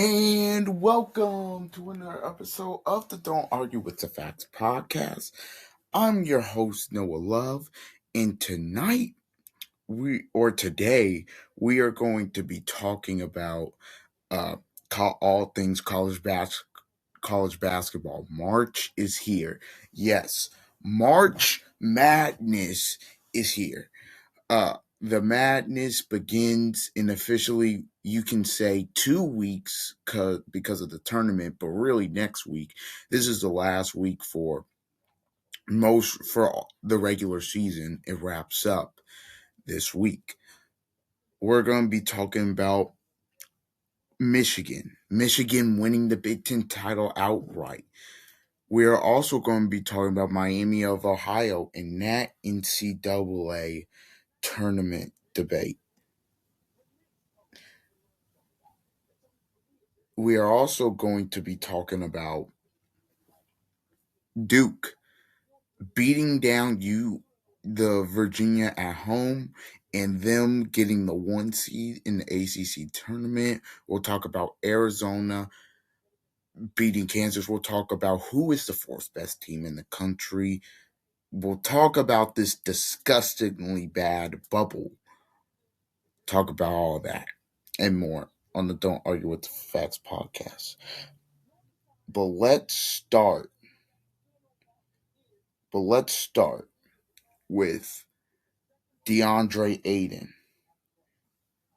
And welcome to another episode of the Don't Argue with the Facts podcast. I'm your host, Noah Love, and today, we are going to be talking about uh, all things college basketball. March is here. Yes, March Madness is here. The madness begins in officially, you can say, 2 weeks because of the tournament, but really next week. This is the last week for the regular season. It wraps up this week. We're going to be talking about Michigan winning the Big Ten title outright. We are also going to be talking about Miami of Ohio and that NCAA tournament debate. We are also going to be talking about Duke beating down the Virginia at home, and them getting the 1 seed in the ACC tournament. We'll talk about Arizona beating Kansas. We'll talk about who is the fourth best team in the country. We'll talk about this disgustingly bad bubble. Talk about all that and more on the Don't Argue with the Facts podcast. But let's start with Deandre Ayton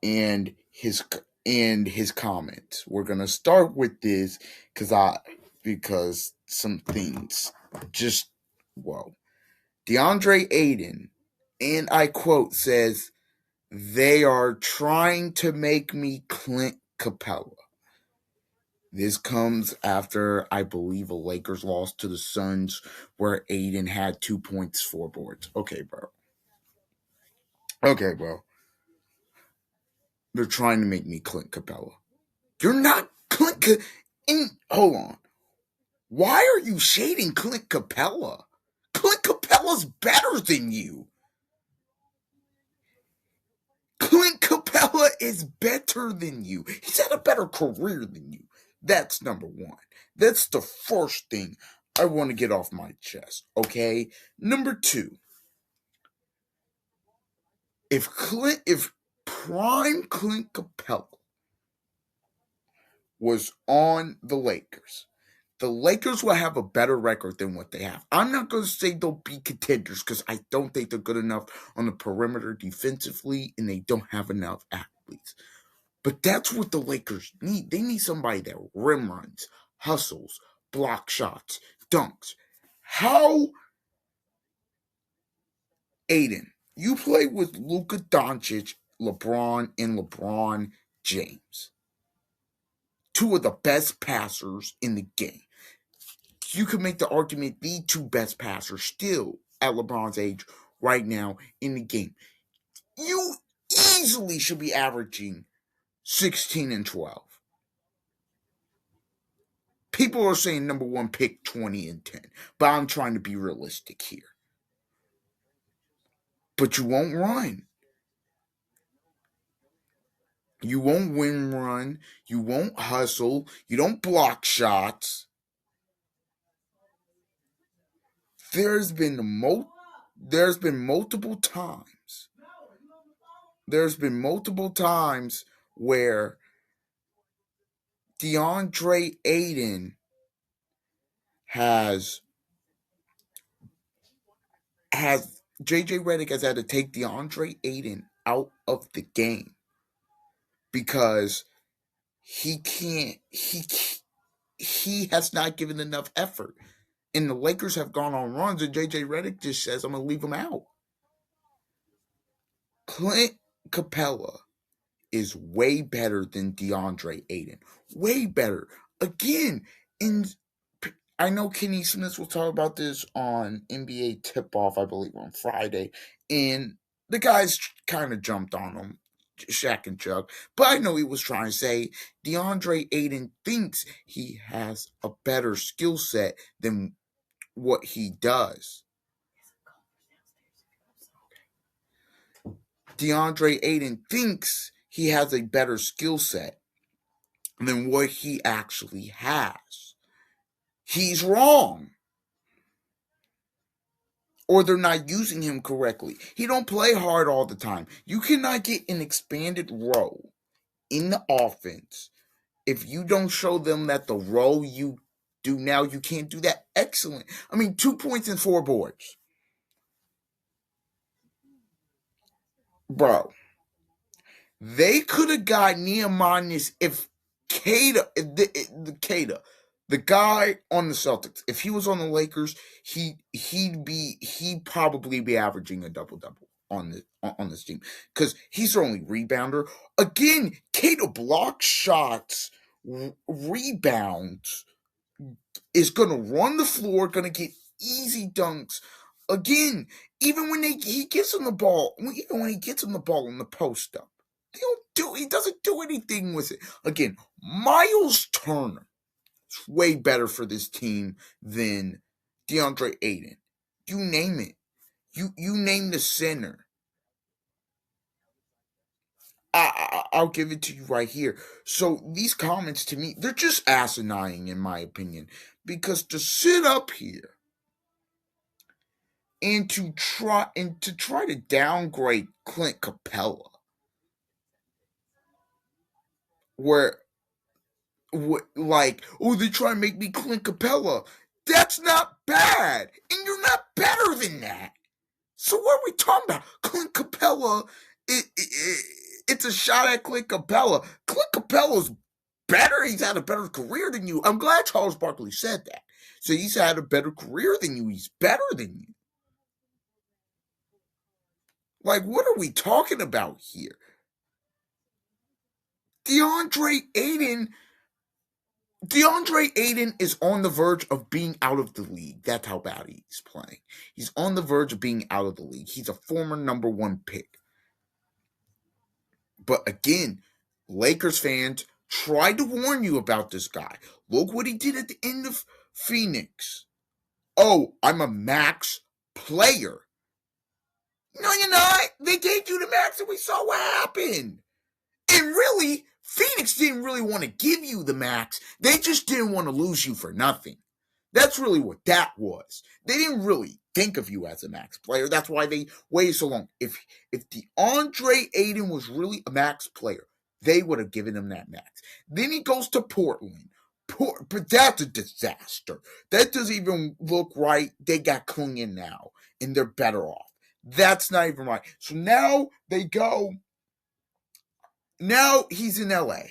and his comments. We're gonna start with this because some things just whoa. Deandre Ayton, and I quote, says, "They are trying to make me Clint Capella." This comes after, I believe, a Lakers loss to the Suns where Ayton had 2 points, 4 boards. Okay, bro. They're trying to make me Clint Capella. You're not Clint hold on. Why are you shading Clint Capella? Clint Capella's better than you. Clint Capella is better than you. He's had a better career than you. That's number one. That's the first thing I want to get off my chest, okay? Number two, if prime Clint Capella was on the Lakers will have a better record than what they have. I'm not going to say they'll be contenders because I don't think they're good enough on the perimeter defensively, and they don't have enough athletes. But that's what the Lakers need. They need somebody that rim runs, hustles, block shots, dunks. How, Aiden, you play with Luka Doncic, LeBron, and LeBron James. Two of the best passers in the game. You could make the argument the two best passers still at LeBron's age right now in the game. You easily should be averaging 16 and 12. People are saying number one pick 20 and 10, but I'm trying to be realistic here. But you won't run. You won't win run. You won't hustle. You don't block shots. There's been multiple times. There's been multiple times where Deandre Ayton has JJ Redick has had to take DeAndre Ayton out of the game because he has not given enough effort. And the Lakers have gone on runs, and JJ Redick just says, I'm going to leave him out. Clint Capella is way better than DeAndre Ayton. Way better. Again, I know Kenny Smith will talk about this on NBA Tip-Off, I believe, on Friday. And the guys kind of jumped on him, Shaq and Chuck. But I know he was trying to say DeAndre Ayton thinks he has a better skill set than what he does. DeAndre Ayton thinks he has a better skill set than what he actually has. He's wrong. Or they're not using him correctly. He don't play hard all the time. You cannot get an expanded role in the offense if you don't show them that the role you do now, you can't do that excellent. I mean, 2 points and 4 boards. Bro, they could have got Nehemiah if the guy on the Celtics, if he was on the Lakers, he'd probably be averaging a double double on this team because he's their only rebounder. Again, Keita blocks shots, rebounds, is gonna run the floor, gonna get easy dunks. Again, even when he gets on the ball, even when he gets on the ball in the post up, he doesn't do anything with it. Again, Miles Turner is way better for this team than Deandre Ayton. You name it. You name the center. I'll give it to you right here. So these comments to me, they're just asinine in my opinion. Because to sit up here and to try to downgrade Clint Capella, where like, oh, they try to make me Clint Capella. That's not bad, and you're not better than that. So what are we talking about? Clint Capella, it's a shot at Clint Capella. Clint Capella's better. He's had a better career than you. I'm glad Charles Barkley said that. So he's had a better career than you. He's better than you. Like, what are we talking about here? DeAndre Ayton DeAndre Ayton is on the verge of being out of the league. That's how bad he's playing. He's on the verge of being out of the league. He's a former number one pick. But again, Lakers fans tried to warn you about this guy. Look what he did at the end of Phoenix. Oh, I'm a max player. No, you're not. They gave you the max and we saw what happened. And really, Phoenix didn't really want to give you the max. They just didn't want to lose you for nothing. That's really what that was. They didn't really think of you as a max player. That's why they waited so long. If DeAndre Ayton was really a max player, they would have given him that max. Then he goes to Portland. But that's a disaster. That doesn't even look right. They got Clingan now, and they're better off. That's not even right. So now they go. Now he's in LA.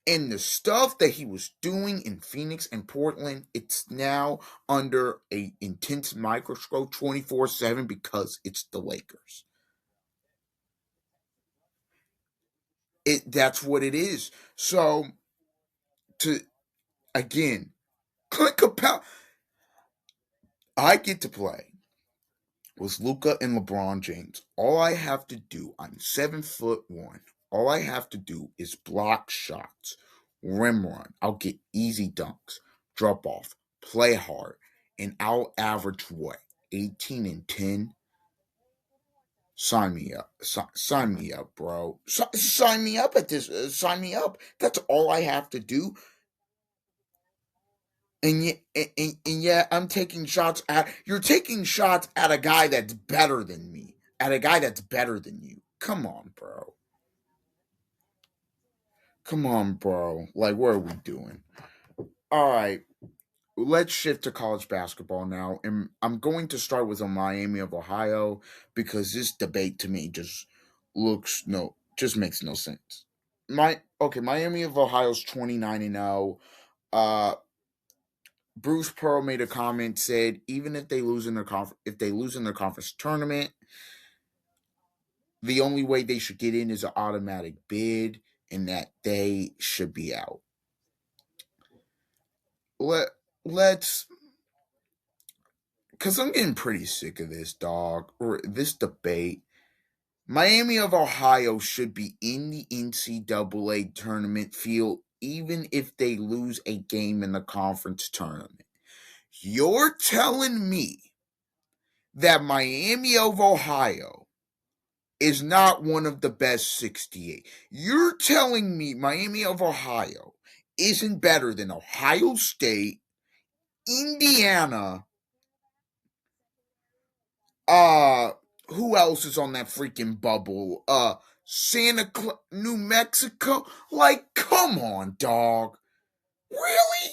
And the stuff that he was doing in Phoenix and Portland, it's now under a intense microscope 24/7 because it's the Lakers. That's what it is. So to again, Clint Capella, I get to play with Luka and LeBron James. All I have to do, I'm 7'1". All I have to do is block shots, rim run. I'll get easy dunks, drop off, play hard, and I'll average what? 18 and 10? Sign me up. Sign me up, bro. Sign me up at this. Sign me up. That's all I have to do. And yeah, I'm taking shots at. You're taking shots at a guy that's better than me. At a guy that's better than you. Come on, bro. Come on, bro. Like, what are we doing? All right. Let's shift to college basketball now. And I'm going to start with Miami of Ohio because this debate to me just makes no sense. Miami of Ohio's 29-0. Bruce Pearl made a comment, said even if they lose in their conference tournament, the only way they should get in is an automatic bid, and that they should be out. Let's, because I'm getting pretty sick of this, dog, or this debate. Miami of Ohio should be in the NCAA tournament field even if they lose a game in the conference tournament. You're telling me that Miami of Ohio is not one of the best 68. You're telling me Miami of Ohio isn't better than Ohio State, Indiana, uh, who else is on that freaking bubble? New Mexico? Like, come on, dog. Really?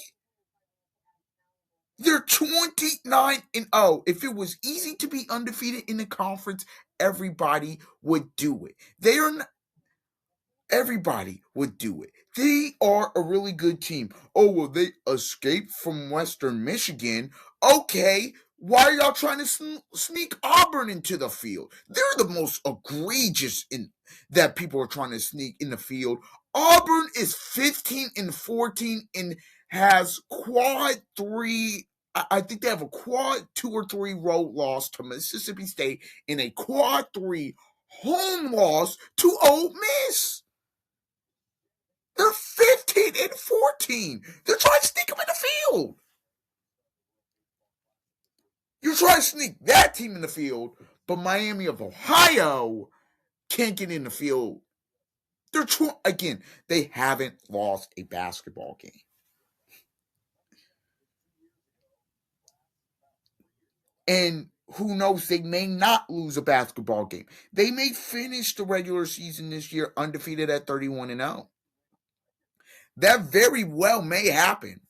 They're 29 and oh. If it was easy to be undefeated in the conference, everybody would do it. They are not, everybody would do it. They are a really good team. Oh, well, they escaped from Western Michigan. Okay, why are y'all trying to sneak Auburn into the field? They're the most egregious in that people are trying to sneak in the field. Auburn is 15 and 14 and has quad three. I think they have a quad 2 or 3 road loss to Mississippi State and a quad 3 home loss to Ole Miss. They're 15 and 14. They're trying to sneak them in the field. You're trying to sneak that team in the field, but Miami of Ohio can't get in the field. They're again, they haven't lost a basketball game. And who knows, they may not lose a basketball game. They may finish the regular season this year undefeated at 31 and 0. That very well may happen.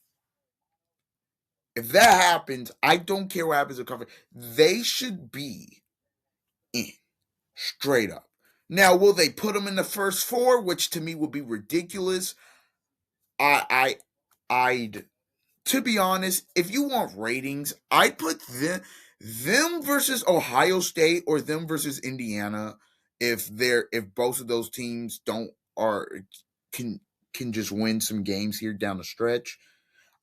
If that happens, I don't care what happens in conference. They should be in straight up. Now, will they put them in the first 4, which to me would be ridiculous? I'd to be honest, if you want ratings, I'd put them versus Ohio State or them versus Indiana. If both of those teams don't are can just win some games here down the stretch,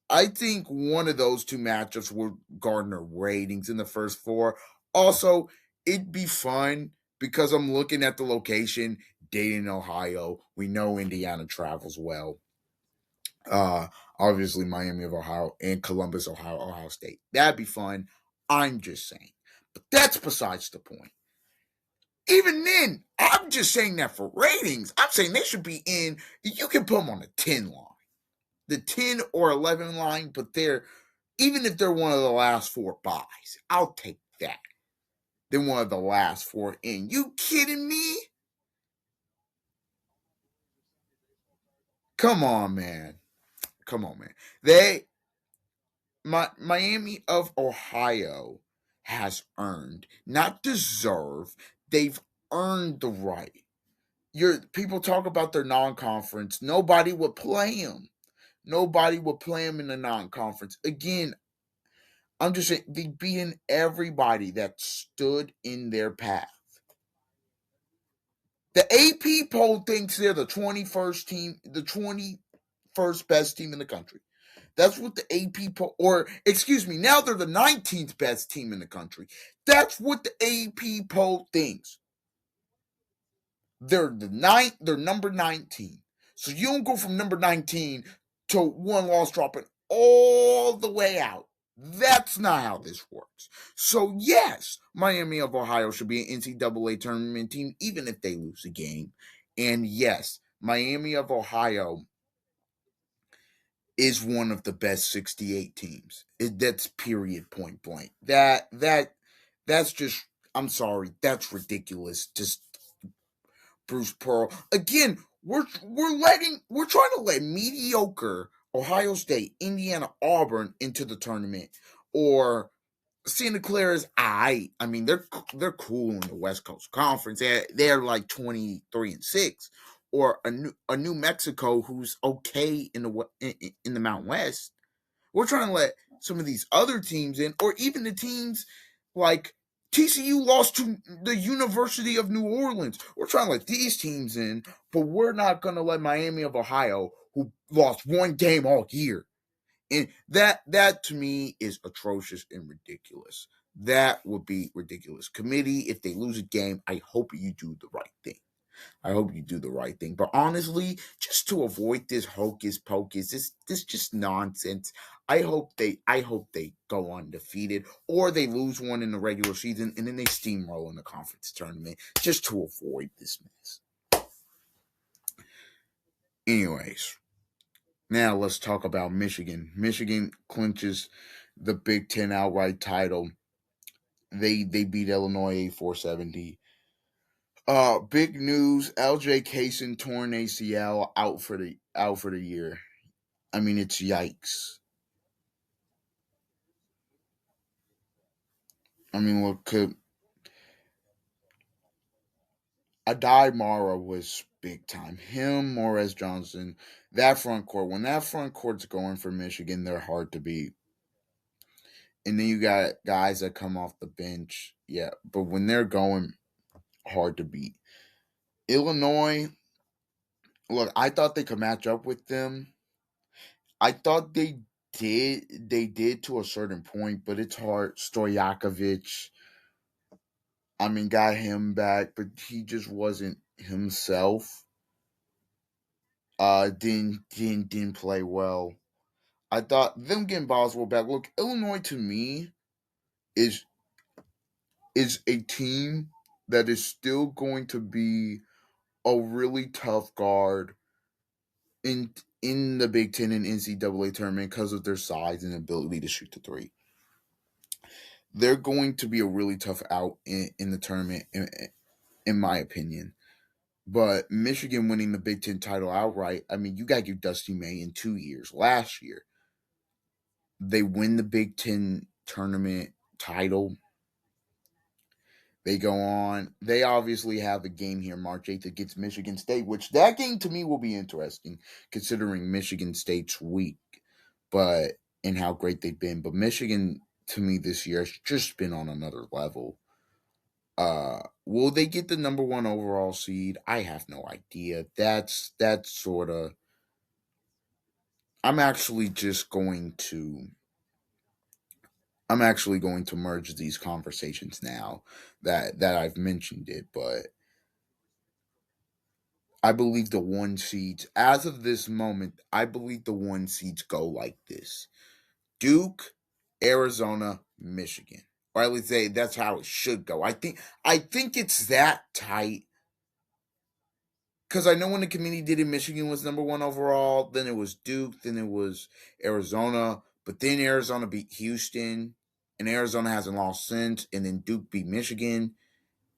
I think one of those two matchups will garner ratings in the first 4. Also, it'd be fun because I'm looking at the location, Dayton, Ohio. We know Indiana travels well. Uh, Obviously Miami of Ohio and Columbus, Ohio, Ohio State. That'd be fun. I'm just saying. But that's besides the point. Even then, I'm just saying that for ratings. I'm saying they should be in. You can put them on a 10 line, the 10 or 11 line, but even if they're one of the last 4 buys, I'll take that. They're one of the last 4 in. You kidding me? Come on, man. Come on, man. Miami of Ohio has earned, not deserve. They've earned the right. People talk about their non-conference. Nobody would play them. Nobody would play them in the non-conference. Again, I'm just saying they beaten everybody that stood in their path. The AP poll thinks they're the 21st team, the 21st best team in the country. That's what the AP poll, or excuse me, now they're the 19th best team in the country. That's what the AP poll thinks. They're number 19. So you don't go from number 19 to one loss dropping all the way out. That's not how this works. So yes, Miami of Ohio should be an NCAA tournament team, even if they lose a game. And yes, Miami of Ohio is one of the best 68 teams. That's period, point blank. That's just, I'm sorry, that's ridiculous. Just Bruce Pearl. Again, we're trying to let mediocre Ohio State, Indiana, Auburn into the tournament, or Santa Clara's I mean, they're cool in the West Coast Conference. They're like 23-6, or a New Mexico who's okay in the Mountain West. We're trying to let some of these other teams in, or even the teams like TCU lost to the University of New Orleans. We're trying to let these teams in, but we're not going to let Miami of Ohio, who lost one game all year. And that to me is atrocious and ridiculous. That would be ridiculous. Committee, if they lose a game, I hope you do the right thing. I hope you do the right thing. But honestly, just to avoid this hocus pocus, this just nonsense. I hope they go undefeated or they lose one in the regular season and then they steamroll in the conference tournament just to avoid this mess. Anyways, now let's talk about Michigan. Michigan clinches the Big Ten outright title. They beat Illinois 84-70. Big news: LJ Kaysen torn ACL out for the year. I mean, it's yikes. I mean, look, Adai Mara was big time. Him, Morez Johnson, that front court. When that front court's going for Michigan, they're hard to beat. And then you got guys that come off the bench, yeah. But when they're going, hard to beat. Illinois, look, I thought they could match up with them. I thought they did to a certain point, but it's hard. Stojakovic, I mean, got him back, but he just wasn't himself. Didn't play well. I thought them getting Boswell back. Look, Illinois to me is is a team that is still going to be a really tough guard in the Big Ten and NCAA tournament because of their size and ability to shoot the three. They're going to be a really tough out in the tournament, in my opinion. But Michigan winning the Big Ten title outright, I mean, you got to give Dusty May in 2 years. Last year, they win the Big Ten tournament title. They go on. They obviously have a game here March 8th against Michigan State, which that game to me will be interesting considering Michigan State's weak, but and how great they've been. But Michigan to me this year has just been on another level. Will they get the number one overall seed? I have no idea. That's sort of. I'm actually just going to. I'm actually going to merge these conversations now that I've mentioned it, but I believe the one seeds, as of this moment, I believe the one seeds go like this: Duke, Arizona, Michigan, or at least that's how it should go. I think it's that tight because I know when the committee did it, Michigan was number one overall. Then it was Duke. Then it was Arizona. But then Arizona beat Houston, and Arizona hasn't lost since. And then Duke beat Michigan,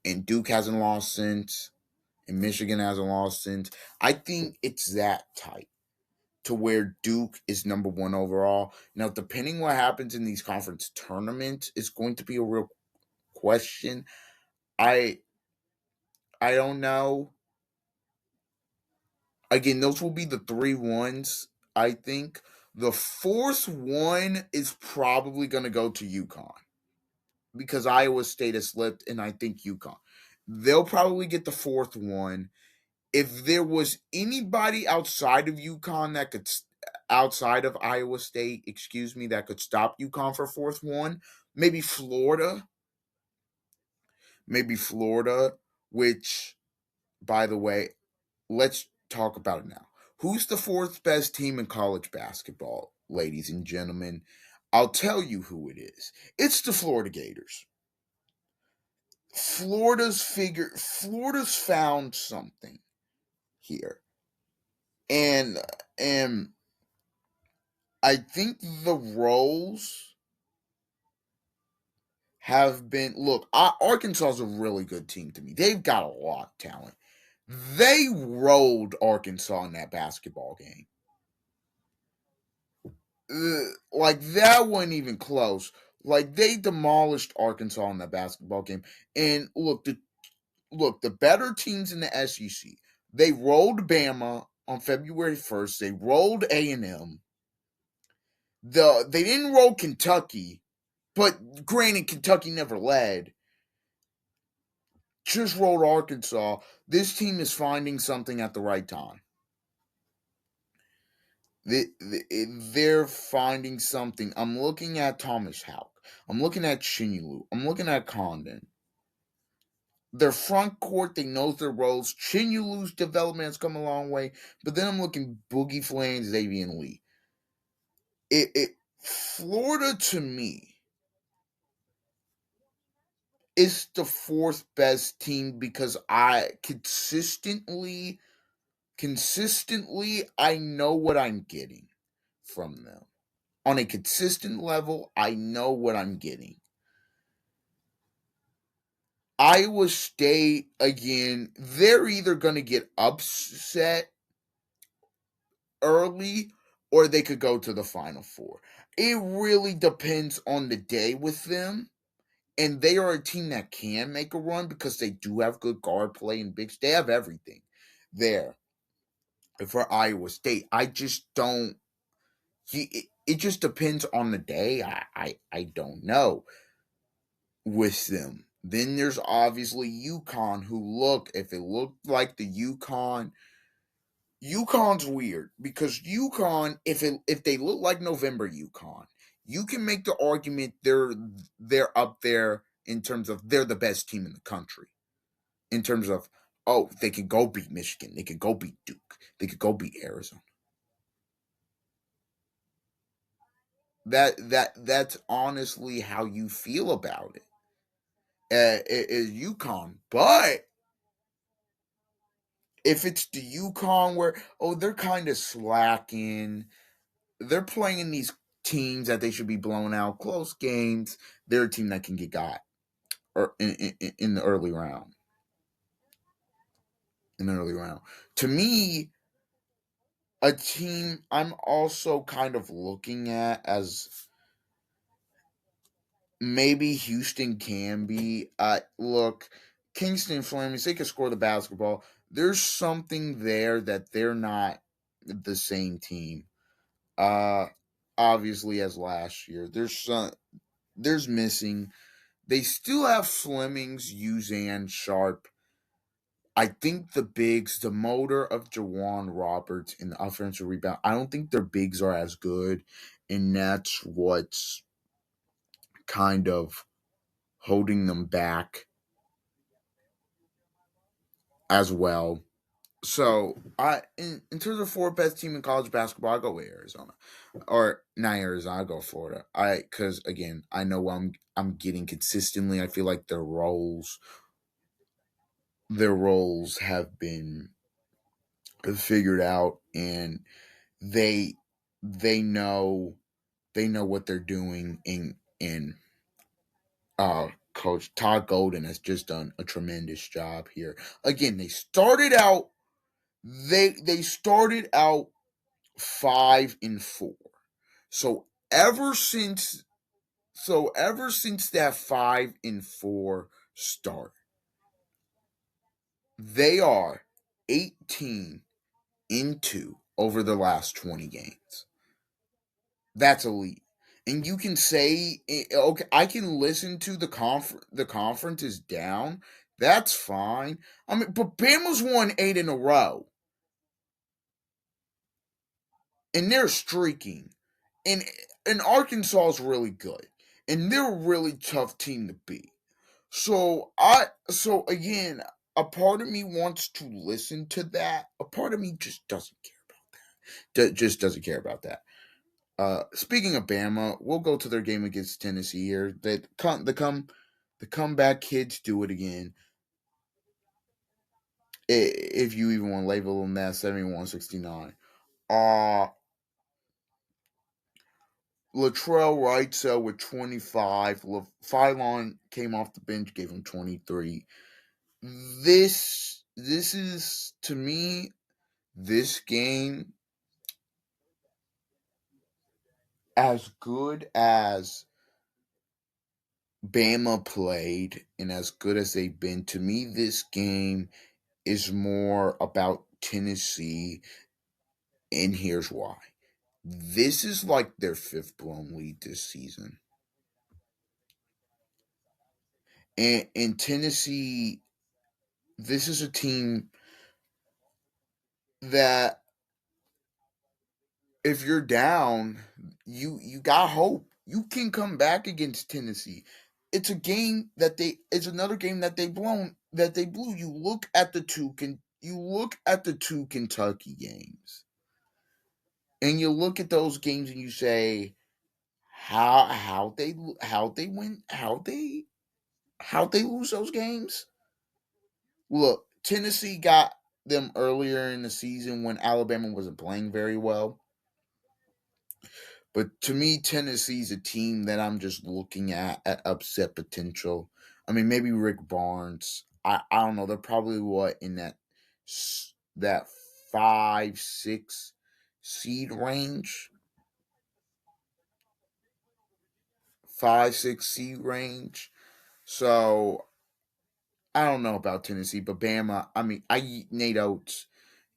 and Duke hasn't lost since, and Michigan hasn't lost since. I think it's that tight to where Duke is number one overall. Now, depending what happens in these conference tournaments, is going to be a real question. I I don't know. Again, those will be the three ones. I think the fourth one is probably going to go to UConn because Iowa State has slipped, and I think UConn. They'll probably get the fourth one. If there was anybody outside of UConn that could, outside of Iowa State, excuse me, that could stop UConn for fourth one, maybe Florida. Maybe Florida, which, by the way, let's talk about it now. Who's the fourth best team in college basketball, ladies and gentlemen? I'll tell you who it is. It's the Florida Gators. Florida's found something here. And I think the roles have been, look, Arkansas is a really good team to me. They've got a lot of talent. They rolled Arkansas in that basketball game. Like that wasn't even close. Like they demolished Arkansas in that basketball game. And look, the better teams in the SEC. They rolled Bama on February 1st. They rolled A&M. They didn't roll Kentucky, but granted, Kentucky never led. Just rolled Arkansas. This team is finding something at the right time. They're finding something. I'm looking at Thomas Houck. I'm looking at Shinyulu. I'm looking at Condon. Their front court, they know their roles. Chinulu's development has come a long way. But then I'm looking Boogie Flames, Xavier Lee. Florida to me is the fourth best team because I consistently I know what I'm getting from them. On a consistent level, I know what I'm getting. Iowa State, again, they're either going to get upset early or they could go to the Final Four. It really depends on the day with them. And they are a team that can make a run because they do have good guard play and bigs. They have everything there for Iowa State. I just don't. It just depends on the day. I don't know with them. Then there's obviously UConn, who if it looked like the UConn's weird because UConn, if they look like November UConn, you can make the argument they're up there in terms of they're the best team in the country. In terms of, oh, they could go beat Michigan, they could go beat Duke, they could go beat Arizona. That's honestly how you feel about it. Is UConn, but if it's the UConn where they're kind of slacking, they're playing these teams that they should be blown out, close games. They're a team that can get got or in the early round. In the early round, to me, a team I'm also kind of looking at as maybe Houston can be. Look, Kingston Flames, they can score the basketball. There's something there that they're not the same team. Uh, obviously as last year. There's missing. They still have Flemings, Uzan, Sharp. I think the bigs, the motor of Jawan Roberts in the offensive rebound, I don't think their bigs are as good, and that's what's kind of holding them back as well. So in terms of fourth best team in college basketball, I go with Arizona, or not Arizona. I go Florida. Because again, I know I'm getting consistently. I feel like their roles have been figured out, and they they know they know what they're doing. In Coach Todd Golden has just done a tremendous job here. Again, they started out 5-4. So ever since that 5-4 start, they are 18-2 over the last 20 games. That's elite. And you can say, okay, I can listen to the conference is down. That's fine. I mean, but Bama's won 8 in a row, and they're streaking. And and Arkansas is really good, and they're a really tough team to beat. So again, a part of me wants to listen to that. A part of me just doesn't care about that. Just doesn't care about that. Speaking of Bama, we'll go to their game against Tennessee here. The comeback kids do it again. If you even want to label them that, 71-69. Uh Latrell Wrightsell with 25. Phylon came off the bench, gave him 23. This is, to me, this game, as good as Bama played and as good as they've been, to me, this game is more about Tennessee, and here's why. This is like their fifth blown lead this season. And Tennessee, this is a team that if you're down, you got hope. You can come back against Tennessee. It's another game that they've blown that they blew. You look at the two Kentucky games, and you look at those games, and you say how they win how they lose those games. Look, Tennessee got them earlier in the season when Alabama wasn't playing very well. But to me, Tennessee's a team that I'm just looking at upset potential. I mean, maybe Rick Barnes. I don't know. They're probably what in that 5-6 seed range, 5-6 seed range. So I don't know about Tennessee, but Bama. I mean, I eat Nate Oates.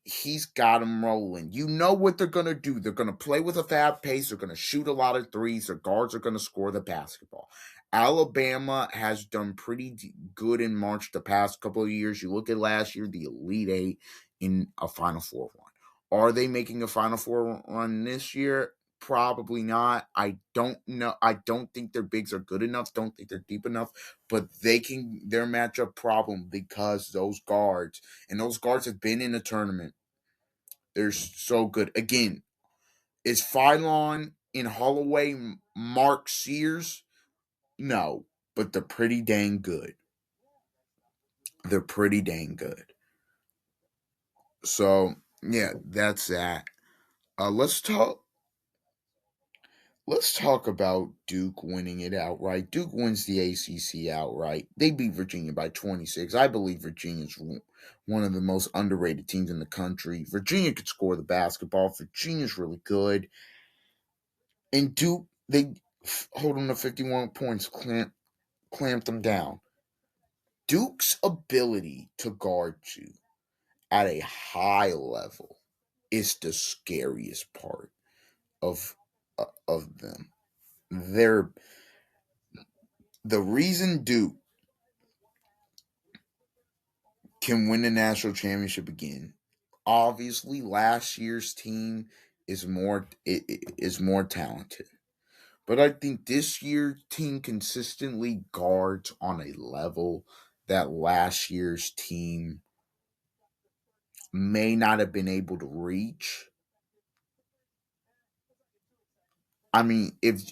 He's got them rolling. You know what they're going to do. They're going to play with a fast pace. They're going to shoot a lot of threes. Their guards are going to score the basketball. Alabama has done pretty good in March the past couple of years. You look at last year, the Elite Eight in a Final Four run. Are they making a Final Four run this year? Probably not. I don't know. I don't think their bigs are good enough. Don't think they're deep enough. But their matchup problem because those guards have been in the tournament. They're so good. Again, is Phylon in Holloway Mark Sears? No, but they're pretty dang good. They're pretty dang good. So yeah, that's that. Let's talk. Let's talk about Duke winning it outright. Duke wins the ACC outright. They beat Virginia by 26. I believe Virginia's one of the most underrated teams in the country. Virginia could score the basketball. Virginia's really good. And Duke, they hold them to 51 points, clamp them down. Duke's ability to guard you at a high level is the scariest part of them. They're the reason Duke can win the national championship again. Obviously, last year's team is more talented. But I think this year's team consistently guards on a level that last year's team may not have been able to reach. I mean, if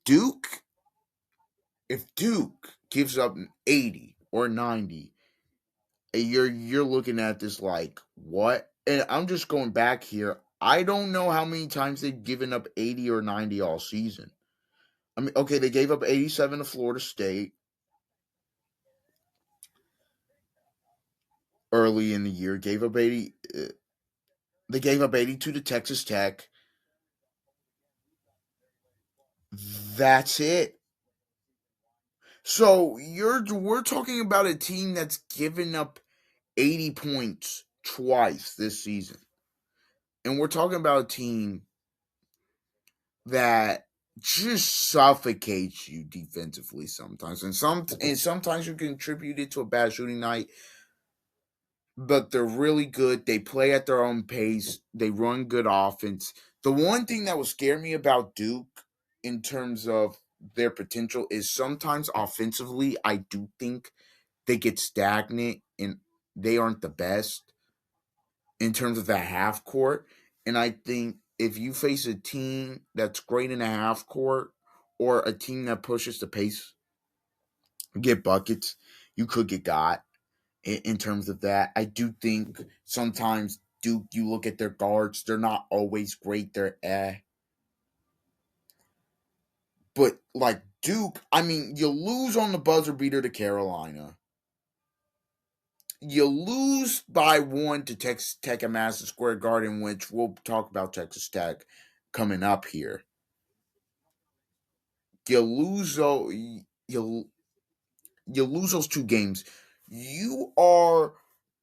Duke if Duke gives up 80 or 90, you're looking at this like what? And I'm just going back here. I don't know how many times they've given up 80 or 90 all season. I mean, okay, they gave up 87 to Florida State early in the year. Gave up 80. They gave up 82 to Texas Tech. That's it. So we're talking about a team that's given up 80 points twice this season. And we're talking about a team that just suffocates you defensively sometimes. And sometimes you contribute it to a bad shooting night. But they're really good. They play at their own pace. They run good offense. The one thing that would scare me about Duke in terms of their potential is sometimes offensively, I do think they get stagnant and they aren't the best in terms of the half court. And I think if you face a team that's great in a half court or a team that pushes the pace, get buckets, you could get got in terms of that. I do think sometimes Duke, you look at their guards, they're not always great. They're But like Duke, I mean, you lose on the buzzer beater to Carolina. You lose by one to Texas Tech at Madison Square Garden, which we'll talk about Texas Tech coming up here. You lose those, you you lose those two games. You are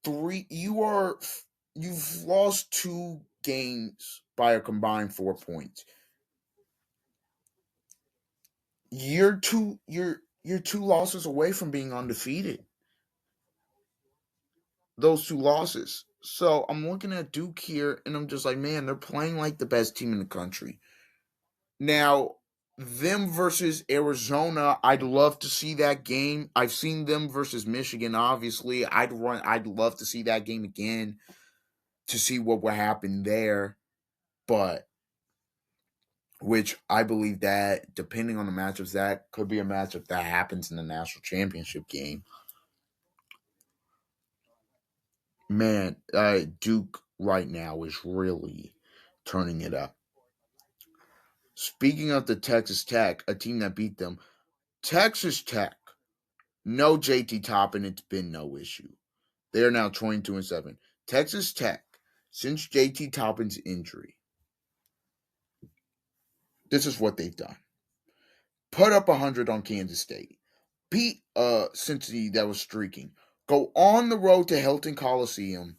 three. You've lost two games by a combined 4 points. You're two losses away from being undefeated. Those two losses. So I'm looking at Duke here, and I'm just like, man, they're playing like the best team in the country. Now, them versus Arizona, I'd love to see that game. I've seen them versus Michigan, obviously. I'd love to see that game again to see what would happen there. But which I believe that depending on the matchups, that could be a matchup that happens in the national championship game. Man, Duke right now is really turning it up. Speaking of the Texas Tech, a team that beat them, Texas Tech, no JT Toppin, it's been no issue. They are now 22-7. Texas Tech, since JT Toppin's injury, this is what they've done. Put up 100 on Kansas State. Beat Cincinnati that was streaking. Go on the road to Hilton Coliseum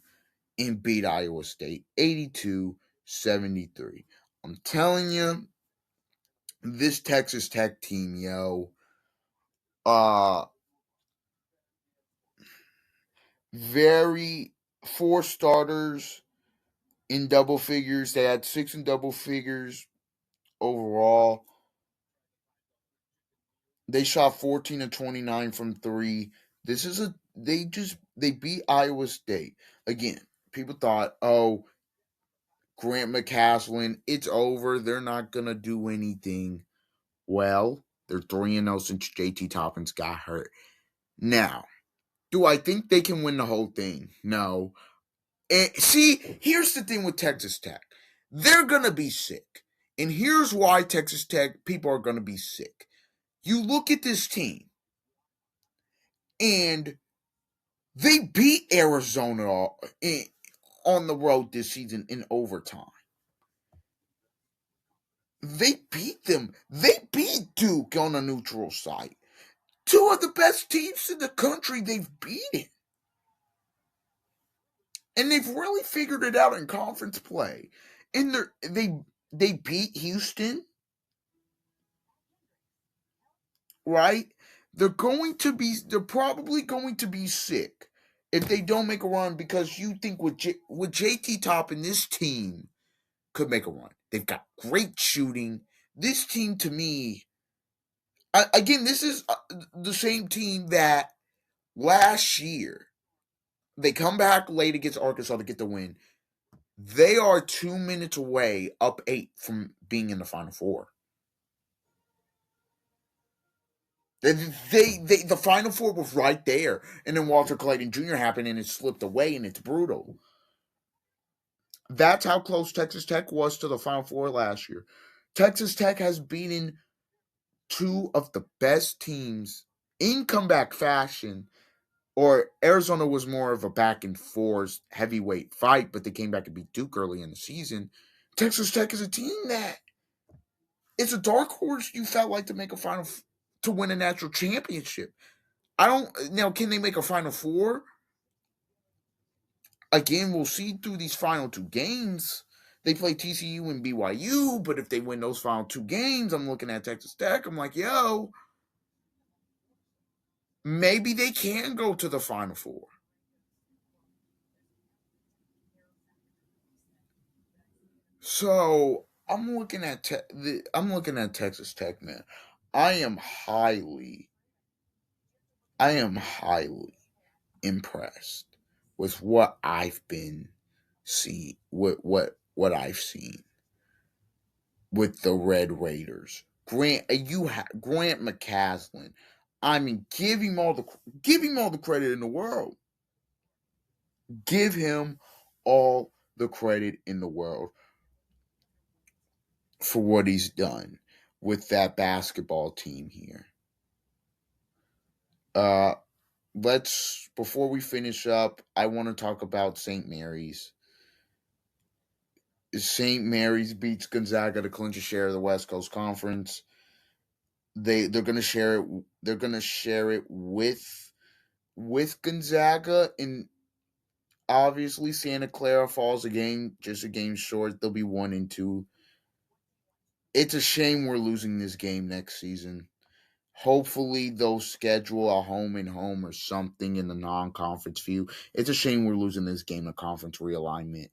and beat Iowa State 82-73. I'm telling you, this Texas Tech team, yo, uh very four starters in double figures. They had six in double figures overall. They shot 14 of 29 from three. This is a they beat Iowa State. Again, people thought, oh, Grant McCaslin, it's over. They're not gonna do anything. Well, they're 3-0 since JT Toppins got hurt. Now, do I think they can win the whole thing? No. And see, here's the thing with Texas Tech. They're gonna be sick. And here's why Texas Tech people are gonna be sick. You look at this team, and they beat Arizona on the road this season in overtime. They beat them. They beat Duke on a neutral site. Two of the best teams in the country they've beaten. And they've really figured it out in conference play. And they beat Houston, right? They're probably going to be sick if they don't make a run because you think with JT Top and this team could make a run. They've got great shooting. This team to me again, this is the same team that last year they come back late against Arkansas to get the win. They are 2 minutes away, up 8 from being in the Final Four. The Final Four was right there, and then Walter Clayton Jr. happened, and it slipped away, and it's brutal. That's how close Texas Tech was to the Final Four last year. Texas Tech has beaten two of the best teams in comeback fashion. Or Arizona was more of a back and forth heavyweight fight, but they came back and beat Duke early in the season. Texas Tech is a team that it's a dark horse. You felt like to make a to win a national championship. I don't now. Can they make a Final Four? Again, we'll see through these final two games. They play TCU and BYU, but if they win those final two games, I'm looking at Texas Tech. I'm like, yo, maybe they can go to the Final Four. So I'm looking at Texas Tech, man. I am highly, I am highly impressed with what I've been see what I've seen with the Red Raiders. Grant McCaslin. I mean, give him all the credit in the world. Give him all the credit in the world for what he's done with that basketball team here. Uh let's before we finish up, I want to talk about St. Mary's. St. Mary's beats Gonzaga to clinch a share of the West Coast Conference. They're gonna share it. They're gonna share it with Gonzaga, and obviously Santa Clara falls just a game short. They'll be 1-2. It's a shame we're losing this game next season. Hopefully they'll schedule a home and home or something in the non-conference view. It's a shame we're losing this game of conference realignment.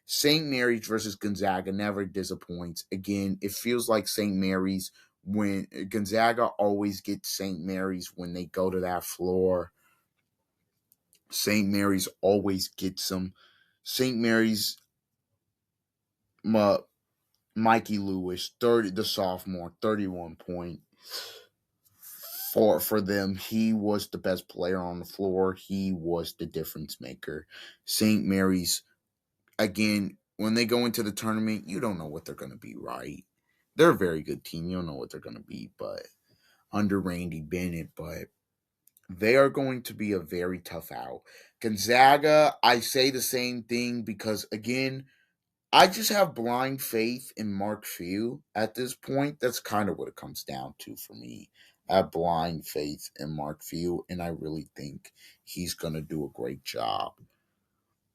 St. Mary's versus Gonzaga never disappoints. Again, it feels like St. Mary's when Gonzaga always gets St. Mary's when they go to that floor. St. Mary's always gets them. St. Mary's, Mikey Lewis, the sophomore, 31 point for them. He was the best player on the floor. He was the difference maker. St. Mary's, again, when they go into the tournament, you don't know what they're going to be, right? They're a very good team. You don't know what they're going to be, but under Randy Bennett, but they are going to be a very tough out. Gonzaga, I say the same thing because, again, I just have blind faith in Mark Few at this point. That's kind of what it comes down to for me. I have blind faith in Mark Few, and I really think he's going to do a great job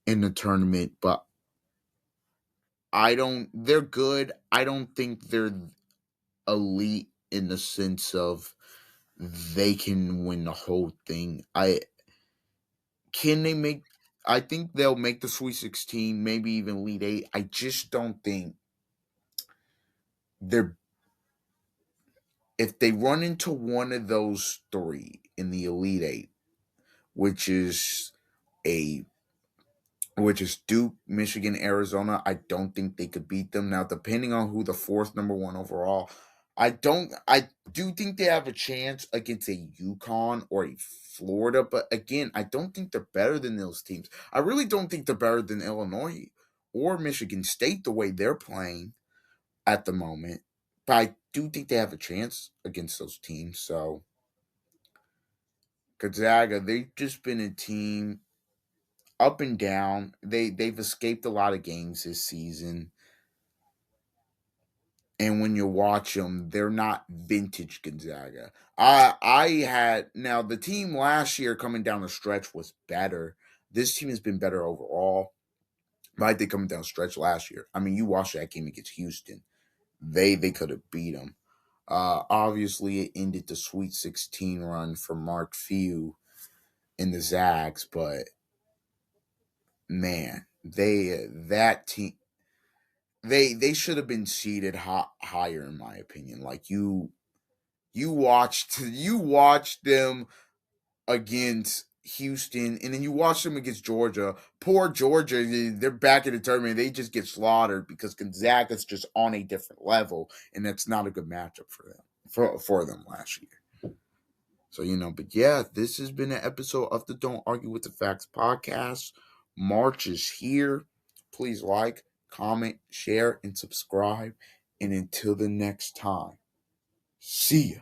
in the tournament. But they're good. I don't think they're elite in the sense of they can win the whole thing. Can they make, I think they'll make the Sweet 16, maybe even Elite 8. I just don't think they're, if they run into one of those three in the Elite 8, which is a which is Duke, Michigan, Arizona, I don't think they could beat them. Now, depending on who the fourth number one overall, I do think they have a chance against a UConn or a Florida, but again, I don't think they're better than those teams. I really don't think they're better than Illinois or Michigan State the way they're playing at the moment. But I do think they have a chance against those teams. So Gonzaga, they've just been a team up and down. They've escaped a lot of games this season. And when you watch them, they're not vintage Gonzaga. I had, now the team last year coming down the stretch was better. This team has been better overall. But I think coming down the stretch last year, I mean, you watched that game against Houston. They could have beat them. Obviously, it ended the Sweet 16 run for Mark Few in the Zags, but man, that team, they should have been seeded higher in my opinion. Like you watched them against Houston, and then you watch them against Georgia. Poor Georgia, they're back in the tournament. They just get slaughtered because Gonzaga's just on a different level, and that's not a good matchup for them for them last year. So, but yeah, this has been an episode of the Don't Argue with the Facts podcast. March is here. Please like, comment, share, and subscribe. And until the next time, see ya.